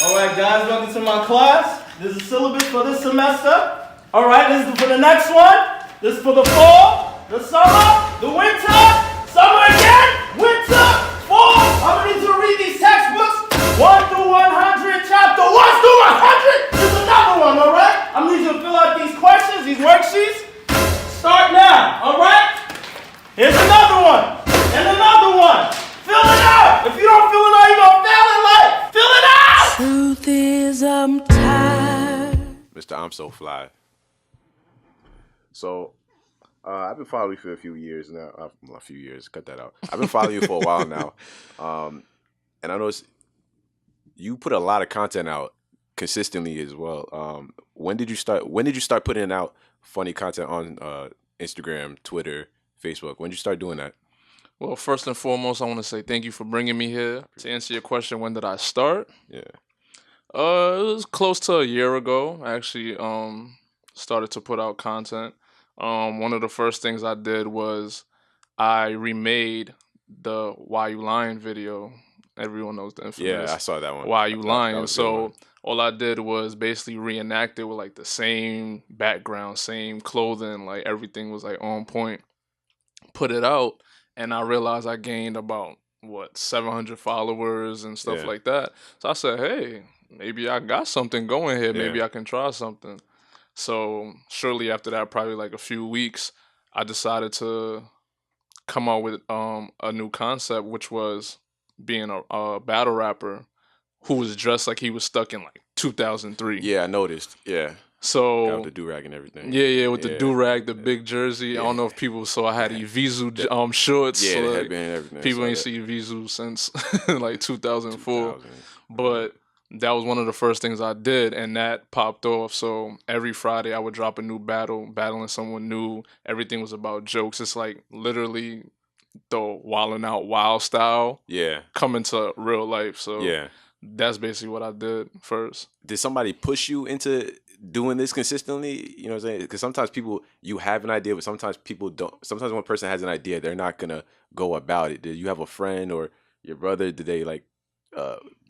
Alright guys, welcome to my class. This is the syllabus for this semester. Alright, this is for the next one. This is for the fall, the summer, the winter, summer again, winter, fall. I'm gonna need you to read these textbooks. 1 through 100, chapter 1 through 100. There's another one, alright? I'm gonna need you to fill out these questions, these worksheets. Start now, alright? Here's another one, and another one. Fill it out. If you don't fill it out, you're gonna fail in life. Fill it out. Truth is, I'm tired. Mr. I'm So Fly. So, I've been following you for a few years now. A few years, cut that out. I've been following you for a while now. And I noticed you put a lot of content out consistently as well. When did you start putting out funny content on Instagram, Twitter, Facebook? When did you start doing that? Well, first and foremost, I want to say thank you for bringing me here. To answer your question, when did I start? Yeah. It was close to a year ago. I actually started to put out content. One of the first things I did was I remade the Why You Lying video. Everyone knows the infamous. Yeah, I saw that one. Why You Lying? So So all I did was basically reenact it with like the same background, same clothing, like everything was like on point. Put it out. And I realized I gained about, 700 followers and stuff Yeah. like that. So I said, hey, maybe I got something going here. Maybe Yeah. I can try something. So shortly after that, probably like a few weeks, I decided to come out with a new concept, which was being a battle rapper who was dressed like he was stuck in like 2003. Yeah, I noticed. Yeah. So Got with the do-rag and everything. yeah, with the Yeah. do-rag, the big jersey. I don't know if people saw I had Evisu shorts. Yeah, so the like, headband and everything. I people saw ain't that. see Evisu since like 2004. 2000. But that was one of the first things I did, and that popped off. So every Friday I would drop a new battle, battling someone new. Everything was about jokes. It's like literally the wildin' out wild style Yeah. coming to real life. So Yeah. that's basically what I did first. Did somebody push you into doing this consistently? You know what I'm saying? Because sometimes you have an idea, but sometimes people don't. Sometimes when a person has an idea, they're not gonna go about it. Did you have a friend or your brother? Did they like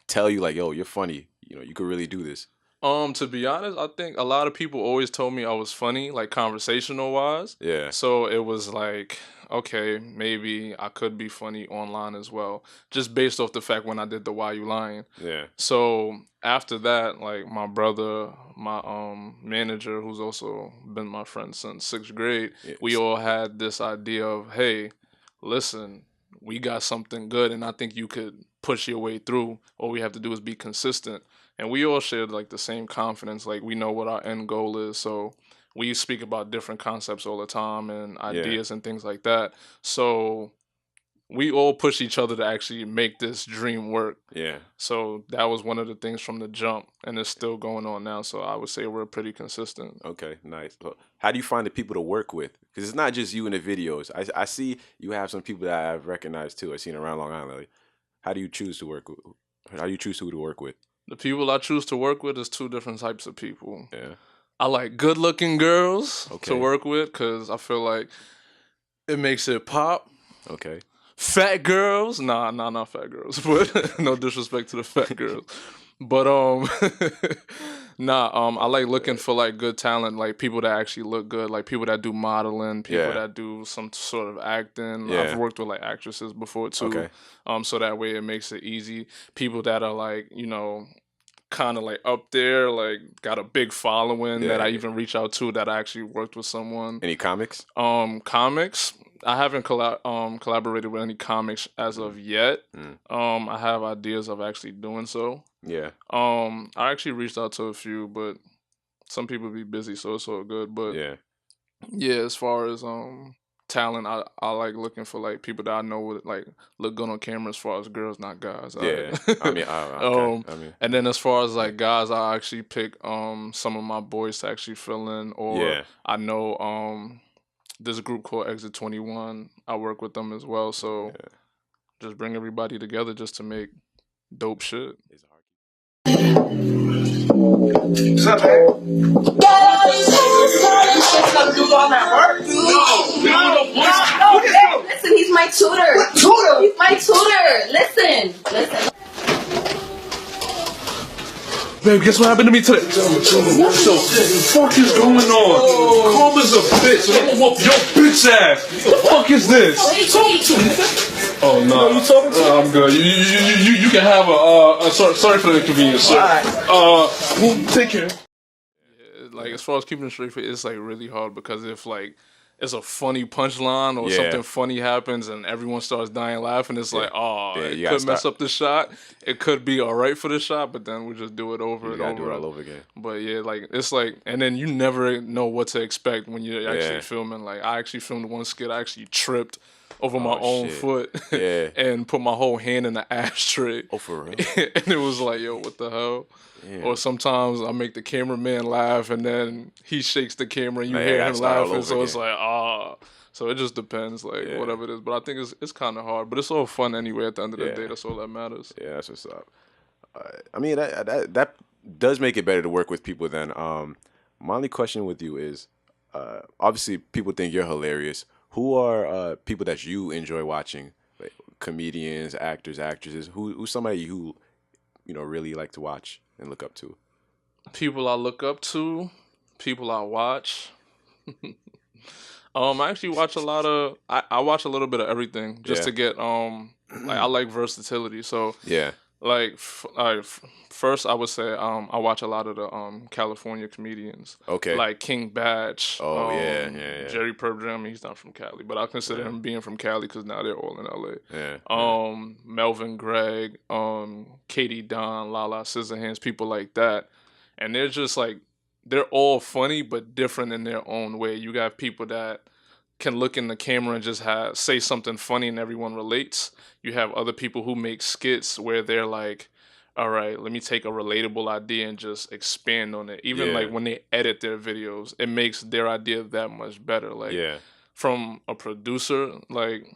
tell you like, "Yo, you're funny. You know, you could really do this"? To be honest, I think a lot of people always told me I was funny, like conversational wise. Yeah. So it was like, okay, maybe I could be funny online as well, just based off the fact when I did the Why You Lying. Yeah. So after that, like my brother, my manager, who's also been my friend since 6th grade, Yeah. we all had this idea of, hey, listen, we got something good, and I think you could push your way through. All we have to do is be consistent. And we all shared like the same confidence, like we know what our end goal is. So we speak about different concepts all the time and ideas and things like that. So we all push each other to actually make this dream work. Yeah. So that was one of the things from the jump, and it's still going on now. So I would say we're pretty consistent. Okay. Nice. So how do you find the people to work with? Because it's not just you in the videos. I see you have some people that I've recognized too. I've seen around Long Island. Like, how do you choose to work with? How do you choose who to work with? The people I choose to work with is two different types of people. Yeah. I like good-looking girls Okay. to work with because I feel like it makes it pop. Okay. Fat girls, not fat girls, but no disrespect to the fat girls, but I like looking for like good talent, like people that actually look good, like people that do modeling, people Yeah. that do some sort of acting. Yeah. I've worked with like actresses before too, Okay. so that way it makes it easy. People that are like, kind of like up there, like got a big following that I Yeah. even reach out to, that I actually worked with someone. Any comics? Comics. I haven't collaborated with any comics as of yet. I have ideas of actually doing so. Yeah. I actually reached out to a few, but some people be busy, so it's all good. But Yeah. as far as talent, I like looking for like people that I know would like look good on camera as far as girls, not guys. Yeah. alright? I mean, okay. I mean, And then as far as like guys, I actually pick some of my boys to actually fill in, or Yeah. I know there's a group called Exit 21. I work with them as well, so just bring everybody together just to make dope shit. it's hard. What's up, man? Gonna do all that work? No. Listen, he's my tutor. Tutor? He's my tutor. Listen. Babe, guess what happened to me today? What the fuck is going on? Karma's a bitch, and I'm gonna whoop your bitch ass. What the fuck is this? Oh no, you talking to? I'm good. You can have a sorry for the inconvenience, sir. Well, take care. Like as far as keeping it straight face, it's like really hard because if like it's a funny punchline or Yeah. something funny happens and everyone starts dying laughing, it's like, oh, Yeah, it you gotta could mess stop. up the shot. It could be all right for the shot, but then we just do it over You and gotta over. do it all over again. But yeah, like it's like, and then you never know what to expect when you're actually Yeah. filming. Like I actually filmed one skit, I actually tripped over my Oh, own shit. foot Yeah. and put my whole hand in the ashtray. Oh, for real? And it was like, yo, what the hell? Damn. Or sometimes I make the cameraman laugh and then he shakes the camera and you Like, hear I him gotta start all laughing. over So it's again. like, ah. So it just depends, like Yeah. whatever it is. But I think it's kind of hard. But it's all fun anyway at the end of the Yeah. day. That's all that matters. Yeah, that's what's up. I mean, that does make it better to work with people. Then, my only question with you is, obviously, people think you're hilarious. Who are people that you enjoy watching? Like comedians, actors, actresses. Who's somebody who really like to watch and look up to? People I look up to, people I watch. I actually watch a lot of. I watch a little bit of everything just Yeah. to get like I like versatility. So Yeah, like first I would say I watch a lot of the California comedians. okay. Like King Batch. Oh, yeah. Jerry Purp Jam. He's not from Cali, but I consider him being from Cali because now they're all in LA. yeah. Melvin Gregg, Katie Don, Lala Scissorhands, people like that, and they're just like they're all funny but different in their own way. You got people that can look in the camera and just say something funny and everyone relates. You have other people who make skits where they're like, all right, let me take a relatable idea and just expand on it. Even Yeah. like when they edit their videos, it makes their idea that much better. Like Yeah, from a producer like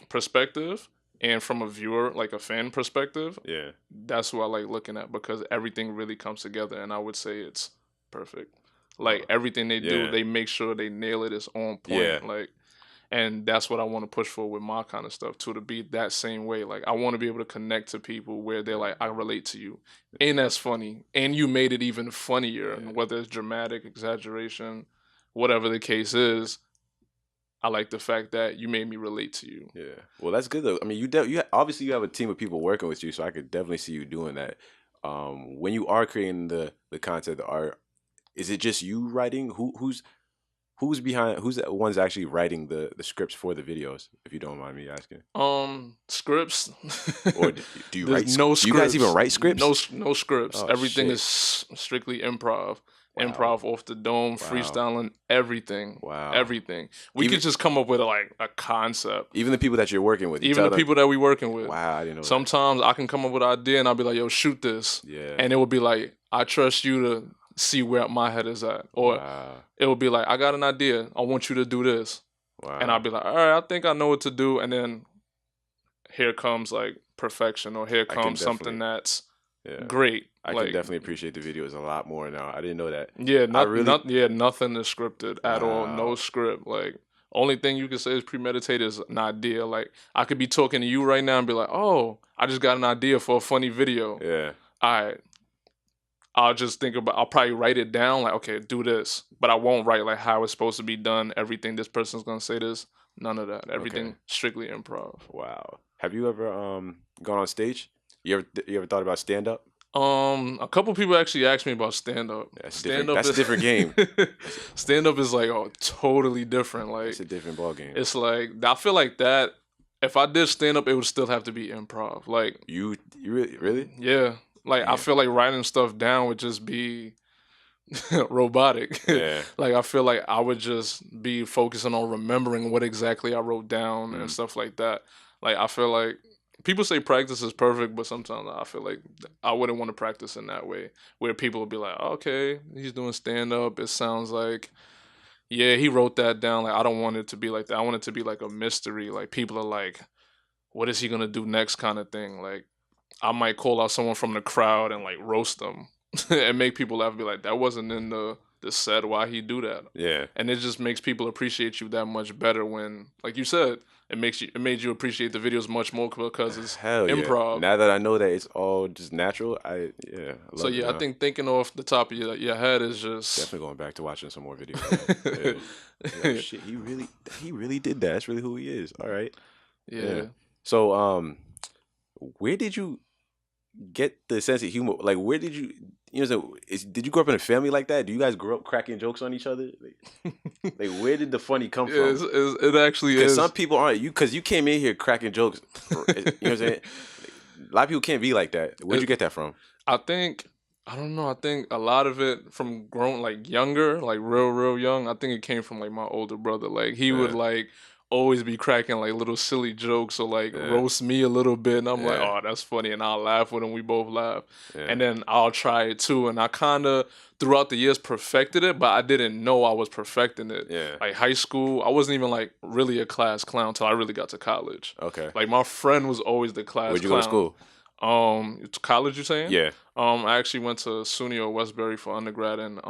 perspective and from a viewer like a fan perspective, yeah. that's what I like looking at because everything really comes together and I would say it's perfect. Like everything they do, Yeah. they make sure they nail it. It's on point. Yeah. Like, and that's what I want to push for with my kind of stuff too, to be that same way. Like I want to be able to connect to people where they're like, I relate to you. And that's funny. And you made it even funnier. And whether it's dramatic, exaggeration, whatever the case is, I like the fact that you made me relate to you. Yeah. Well, that's good though. I mean, you obviously you have a team of people working with you, so I could definitely see you doing that. When you are creating the content, the art, is it just you writing? Who's behind? Who's the ones actually writing the scripts for the videos? If you don't mind me asking. Scripts. Or do you There's write? no Do you guys even write scripts? No scripts. Oh, Everything shit. is strictly improv. Wow. Improv off the dome, freestyling, everything. Wow. Everything. We Even- could just come up with like a concept. Even the people that you're working with. you Even tell the them- people that we working with. Wow, I didn't know. Sometimes I can come up with an idea and I'll be like, yo, shoot this. Yeah. And it would be like, I trust you to see where my head is at. Or Wow. it would be like, I got an idea. I want you to do this. Wow. And I'll be like, all right, I think I know what to do. And then here comes like perfection, or here can comes definitely- something that's Yeah. great. I like, can definitely appreciate the videos a lot more now. I didn't know that. Yeah, really- nothing is scripted at all. Wow. No script. Like only thing you can say is premeditated is an idea. Like I could be talking to you right now and be like, oh, I just got an idea for a funny video. Yeah. All right. I'll just think about. I'll probably write it down. Like, okay, do this, but I won't write like how it's supposed to be done. Everything this person's gonna say this. None of that. Everything Okay. strictly improv. Wow. Have you ever gone on stage? You ever thought about stand up? A couple people actually asked me about stand up. That's a different game. Stand up is like totally different. Like It's a different ball game. it's like I feel like that. If I did stand up, it would still have to be improv. Like You really? yeah, like I Yeah. feel like writing stuff down would just be robotic. Yeah. Like I feel like I would just be focusing on remembering what exactly I wrote down Mm. and stuff like that. Like I feel like people say practice is perfect, but sometimes I feel like I wouldn't want to practice in that way, where people will be like, okay, he's doing stand up. It sounds like, yeah, he wrote that down. Like I don't want it to be like that. I want it to be like a mystery. Like people are like, what is he gonna do next, kind of thing. Like I might call out someone from the crowd and like roast them and make people laugh. Be like, that wasn't in the set. Why he do that? Yeah. And it just makes people appreciate you that much better when, like you said, it made you appreciate the videos much more because it's Hell yeah. improv. Now that I know that it's all just natural, I So love it yeah, I now. think thinking off the top of your head is just Definitely going back to watching some more videos. Yeah. Oh, shit, he really did that. That's really who he is. All right. yeah. So where did you get the sense of humor? Like, where did you, did you grow up in a family like that? Do you guys grow up cracking jokes on each other? Like where did the funny come Yeah, from? it actually Because is. some people aren't, because you came in here cracking jokes. You know what I'm saying? A lot of people can't be like that. Where'd you get that from? I don't know. I think a lot of it from growing like younger, like real young. I think it came from like my older brother. Like he would Yeah. like always be cracking like little silly jokes or like Yeah. roast me a little bit, and I'm like, Yeah. oh, that's funny, and I'll laugh with him. We both laugh, Yeah. and then I'll try it too. And I kind of throughout the years perfected it, but I didn't know I was perfecting it. Yeah. Like high school, I wasn't even like really a class clown until I really got to college. Okay. Like my friend was always the class Where'd you clown. go to school? It's college, you saying? Yeah. I actually went to SUNY or Westbury for undergrad and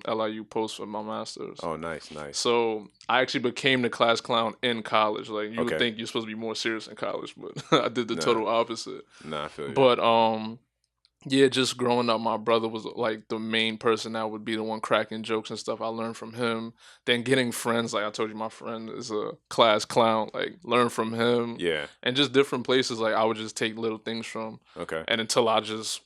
LIU post for my master's. Oh, nice. So I actually became the class clown in college. Like you would Okay. think you're supposed to be more serious in college, but I did the Nah. total opposite. Nah, I feel you. But yeah, just growing up, my brother was like the main person that would be the one cracking jokes and stuff. I learned from him. Then getting friends, like I told you, my friend is a class clown. Like learn from him. Yeah. And just different places, like I would just take little things from. Okay. And until I just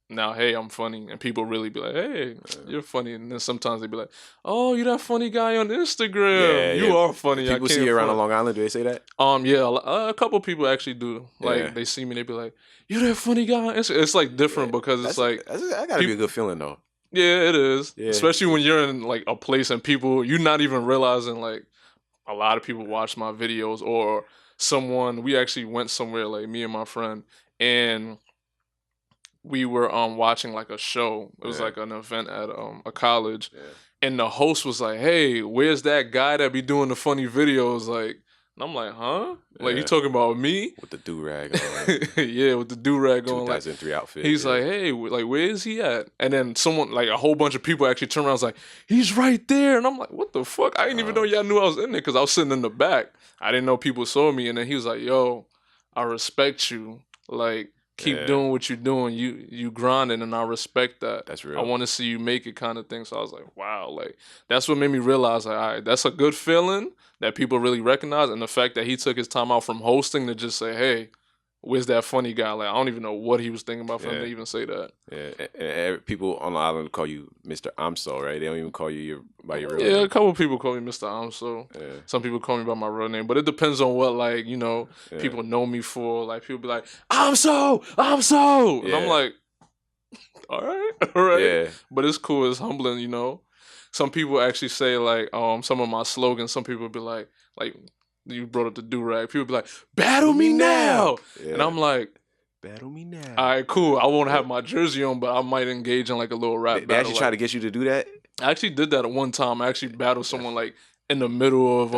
now, hey, I'm funny, and people really be like, hey, you're funny, and then sometimes they be like, oh, you that funny guy on Instagram. Yeah, You yeah. are funny. I People can't see you around front." on Long Island. Do they say that? Yeah, a couple people actually do. Like Yeah. they see me, they be like, you that funny guy on Instagram. It's like different because it's like. that gotta be a good feeling though. Yeah, it is. Yeah. Especially when you're in like a place and people you're not even realizing like a lot of people watch my videos or someone we actually went somewhere like me and my friend and we were watching like a show. It was Yeah. like an event at a college. Yeah. And the host was like, "Hey, where's that guy that be doing the funny videos?" Like, and I'm like, "Huh? Like Yeah. you talking about me?" With the do rag on, Yeah, with the do rag on. Like, 2003 outfit. he's yeah. like, hey, like, where is he at? And then someone, like, a whole bunch of people actually turn around and was like, he's right there. And I'm like, what the fuck? I didn't even know y'all knew I was in there because I was sitting in the back. I didn't know people saw me. And then he was like, yo, I respect you. Like, keep Yeah. doing what you're doing. You grinding, and I respect that. That's real. I want to see you make it kind of thing. So I was like, wow. Like, that's what made me realize, like, all right, that's a good feeling that people really recognize. And the fact that he took his time out from hosting to just say, hey, where's that funny guy? Like, I don't even know what he was thinking about for him Yeah. to even say that. Yeah, and people on the island call you Mr. I'm so, right? They don't even call you by your real Yeah, a name. couple people call me Mr. Amso. Yeah. Some people call me by my real name, but it depends on what, like, you know, Yeah. people know me for. Like, people be like, I'm so. And I'm Yeah. like, all right. Yeah. But it's cool. It's humbling, you know. Some people actually say, like, some of my slogans, some people be like, you brought up the do-rag. People be like, battle me now. Yeah. And I'm like, battle me now. all right, cool. I won't have my jersey on, but I might engage in, like, a little rap They battle. actually try to get you to do that? I actually did that at one time. I actually battled someone like in the middle of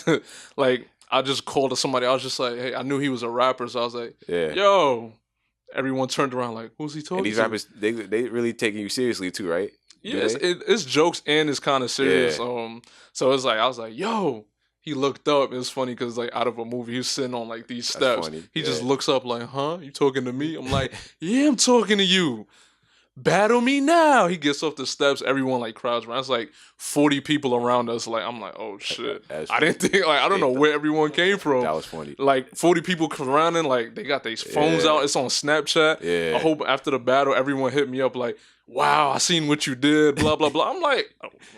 That's like I just called somebody. I was just like, hey, I knew he was a rapper, so I was like, Yeah. yo. Everyone turned around like, who's he talking And these to? rappers, they really taking you seriously too, right? Do Yeah, they? it's jokes and it's kind of serious. Yeah. So it's like I was like, yo. He looked up. It was funny because like out of a movie, he was sitting on like these That's steps. funny. He just Yeah. looks up like, huh? You talking to me? I'm like, yeah, I'm talking to you. Battle me now. He gets off the steps. Everyone like crowds around. It's like 40 people around us. Like I'm like, oh shit. That's I didn't think like I don't know where everyone came from. That was funny. Like 40 people surrounding. Like they got their phones Yeah. out. It's on Snapchat. Yeah. I hope after the battle, everyone hit me up like, wow, I seen what you did. Blah blah blah. I'm like,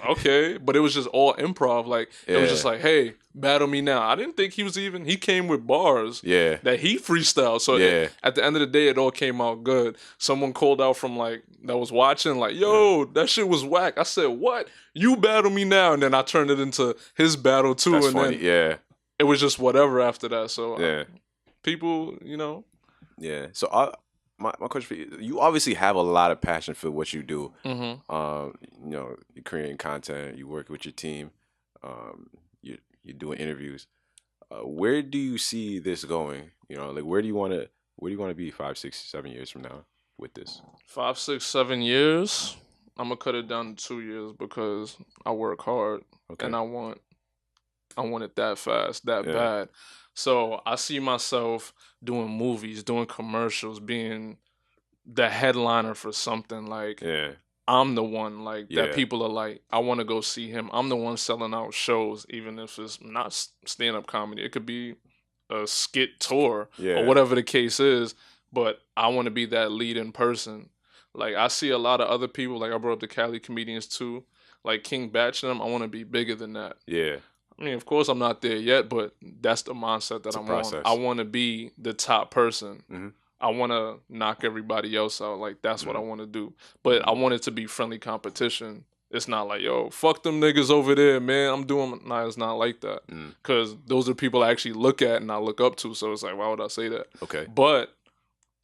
okay, but it was just all improv. Like it was Yeah. just like, hey, battle me now. I didn't think he was even. He came with bars Yeah. that he freestyled. So Yeah. at the end of the day, it all came out good. Someone called out from like that was watching, like, yo, that shit was whack. I said, what? You battle me now, and then I turned it into his battle too, That's and funny. then Yeah. it was just whatever after that. So Yeah. people, you know, Yeah. So my question for you, you obviously have a lot of passion for what you do. You know, you're creating content, you work with your team, you're doing interviews. Where do you see this going? You know, like where do you want to be 5, 6, 7 years from now with this? 5, 6, 7 years. I'm gonna cut it down to 2 years because I work hard Okay. and I want I want it that fast, that Yeah. bad. So I see myself doing movies, doing commercials, being the headliner for something. Like Yeah. I'm the one like that Yeah. people are like, I want to go see him. I'm the one selling out shows, even if it's not stand-up comedy. It could be a skit tour Yeah. or whatever the case is, but I want to be that leading person. Like I see a lot of other people, like I brought up the Cali comedians too, like King Batch and them. I want to be bigger than that. Yeah. I mean, of course, I'm not there yet, but that's the mindset that It's a I'm process. on. I want to be the top person. Mhm. I want to knock everybody else out. Like that's what I Mm-hmm. want to do. But I want it to be friendly competition. It's not like, yo, fuck them niggas over there, man. I'm doing. Nah, it's not like that. Mm. Because those are people I actually look at and I look up to. So it's like, why would I say that? Okay. But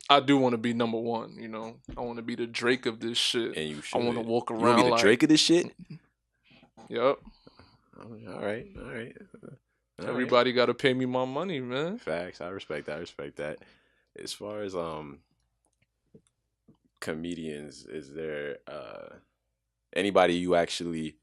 I do want to be number one. You know, I want to be the Drake of this shit. And you I should. want to walk You around want to be the like, Drake of this shit? Yep. All right. All right. Everybody got to pay me my money, man. Facts. I respect that. I respect that. As far as comedians, is there anybody you actually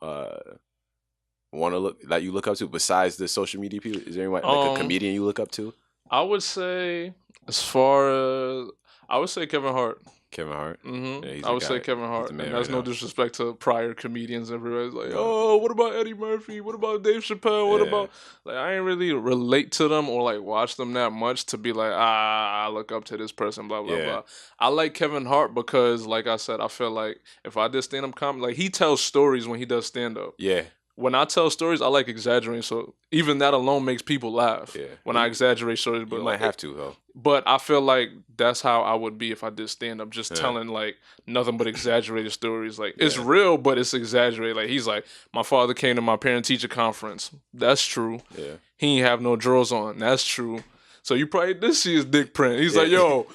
want to look that you look up to besides the social media people? Is there anyone like a comedian you look up to? I would say, as far as I would say, Kevin Hart. Kevin Hart. Mm-hmm. Yeah, he's I the would say guy. Kevin He's Hart, the and man that's right no now. disrespect to prior comedians. Everybody's like, Yeah. "Oh, what about Eddie Murphy? What about Dave Chappelle? What Yeah. about?" Like, I ain't really relate to them or like watch them that much to be like, I look up to this person. Blah blah Yeah. blah. I like Kevin Hart because, like I said, I feel like if I did stand up comedy, like he tells stories when he does stand up. Yeah. When I tell stories, I like exaggerating, so even that alone makes people laugh. Yeah. When I exaggerate stories, but You like, might have to though. but I feel like that's how I would be if I did stand up, just Yeah. telling like nothing but exaggerated stories. Like it's Yeah. real, but it's exaggerated. Like he's like, my father came to my parent teacher conference. That's true. Yeah. He ain't have no drawers on. That's true. So you probably did see his dick print. He's Yeah. like, yo.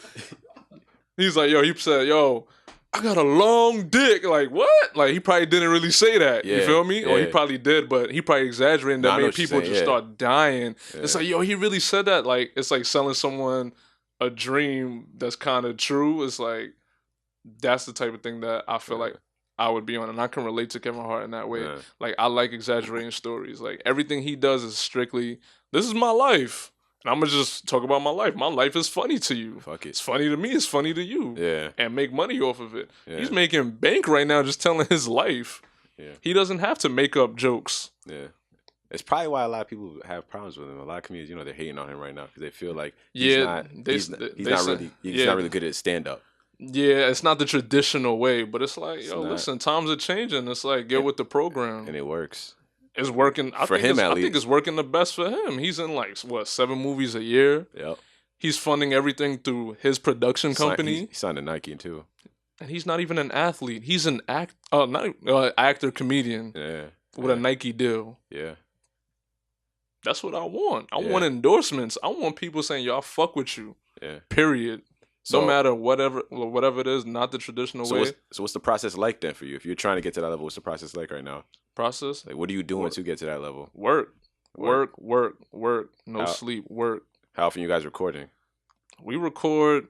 He said, yo, I got a long dick. Like, what? Like, he probably didn't really say that. You Yeah, feel me? Or he yeah. probably did, but he probably exaggerated. No, I That know made what you're people saying, just yeah. start dying. It's Yeah. like, yo, he really said that. Like, it's like selling someone a dream that's kind of true. It's like, that's the type of thing that I feel Yeah. like I would be on. And I can relate to Kevin Hart in that way. Yeah. Like, I like exaggerating stories. Like, everything he does is strictly, this is my life. And I'm going to just talk about my life. My life is funny to you. Fuck It's it. funny to me. It's funny to you. Yeah. And make money off of it. Yeah. He's making bank right now just telling his life. Yeah. He doesn't have to make up jokes. Yeah. It's probably why a lot of people have problems with him. A lot of comedians, they're hating on him right now because they feel like he's Yeah, not, they- he's not, they he's not say- really, he's yeah. not really good at stand up. Yeah, it's not the traditional way, but it's like, It's yo, not. listen, times are changing. It's like, get And- with the program. And it works. It's working. For him, at I think least. it's working the best for him. He's in like, what, 7 movies a year? Yep. He's funding everything through his production company. He signed to Nike too. And he's not even an athlete. He's an actor, comedian Yeah. with yeah. a Nike deal. Yeah. That's what I want. I Yeah. want endorsements. I want people saying, "Yo, I fuck with you." Yeah. Period. So- No matter whatever it is, not the traditional So way. what's the process like then for you? If you're trying to get to that level, what's the process like right now? Process. Like, what are you doing Work. to get to that level? Work. Work. No How- sleep. Work. How often you guys recording? We record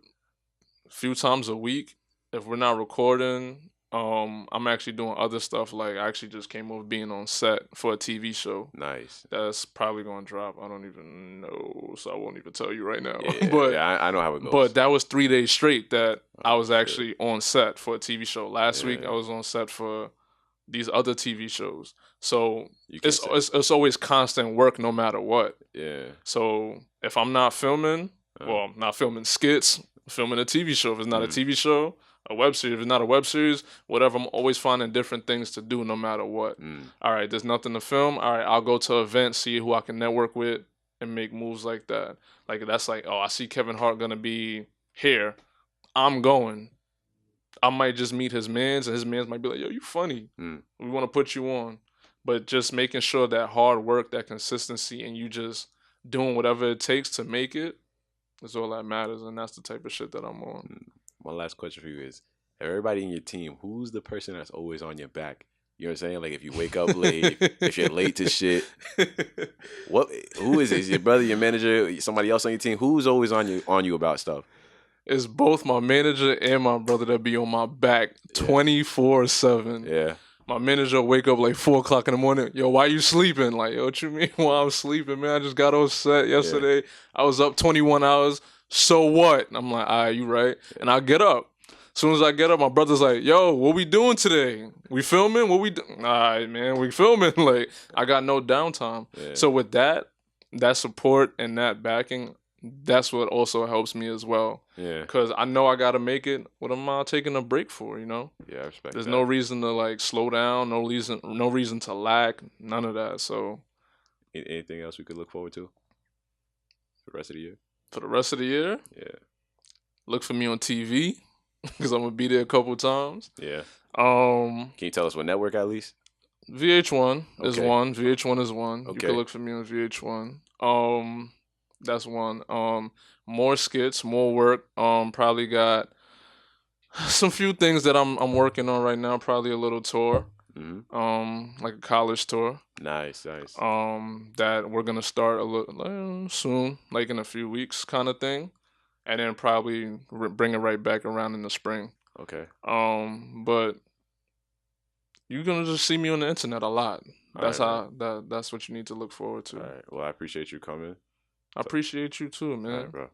a few times a week. If we're not recording, I'm actually doing other stuff. Like I actually just came over being on set for a TV show. Nice. That's probably gonna drop. I don't even know, so I won't even tell you right now. Yeah, but yeah, I know how it goes. but that was 3 days straight that I was actually on set for a TV show. Last week Yeah. I was on set for these other TV shows. So You can't it's always constant work no matter what. yeah. So if I'm not filming, Uh-huh. well, not filming skits, filming a TV show. If it's not a Mhm. TV show, a web series. If it's not a web series, whatever, I'm always finding different things to do no matter what. Mm. All right, there's nothing to film. All right, I'll go to events, see who I can network with, and make moves like that. Like that's like, oh, I see Kevin Hart gonna be here. I'm going. I might just meet his mans, and his mans might be like, yo, you funny. Mm. We want to put you on. But just making sure that hard work, that consistency, and you just doing whatever it takes to make it is all that matters. And that's the type of shit that I'm on. One last question for you is: everybody in your team, who's the person that's always on your back? You know what I'm saying? Like if you wake up late, if you're late to shit, who is it? Is your brother, your manager, somebody else on your team? Who's always on you about stuff? It's both my manager and my brother that be on my back 24/7. Yeah. My manager wake up like 4 o'clock in the morning. Yo, why you sleeping? Like, yo, what you mean? Why I'm sleeping, man? I just got on set yesterday. I was up 21 hours. So what? And I'm like, all right, you right. And I get up. As soon as I get up, my brother's like, yo, what we doing today? We filming? What we doing? All right, man, we filming. Like, I got no downtime. Yeah. So with that support and that backing, that's what also helps me as well. Yeah. Because I know I got to make it. What am I taking a break for, you know? Yeah, I respect There's that. no reason to, like, slow down, no reason to lack, none of that. So Anything else we could look forward to for the rest of the year? for the rest of the year, Yeah. look for me on TV because I'm going to be there a couple times. Yeah. Um, Can you tell us what network at least? VH1 is Okay. one. VH1 is one. You Okay. can look for me on VH1. That's one. More skits, more work. Probably got some few things that I'm working on right now. Probably a little tour. Like a college tour. Nice. That we're gonna start a little soon, like in a few weeks, kind of thing, and then probably bring it right back around in the spring. Okay. But you're gonna just see me on the internet a lot. That's that's what you need to look forward to. All right. Well, I appreciate you coming. I appreciate you too, All man. right, bro.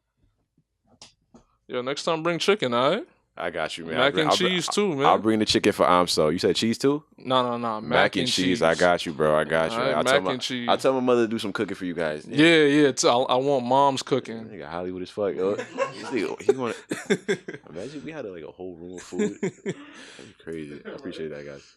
Yo, next time bring chicken, alright? I got you, man. Mac and cheese too, man. I'll bring the chicken for Amso. You said cheese too? No. Mac and cheese. I got you, bro. I got you. Alright, I'll mac and cheese. I'll tell my mother to do some cooking for you guys. Yeah. I want mom's cooking. Nigga Hollywood as fuck, yo. This nigga, he wanna imagine we had like a whole room of food. That'd be crazy. I appreciate that, guys.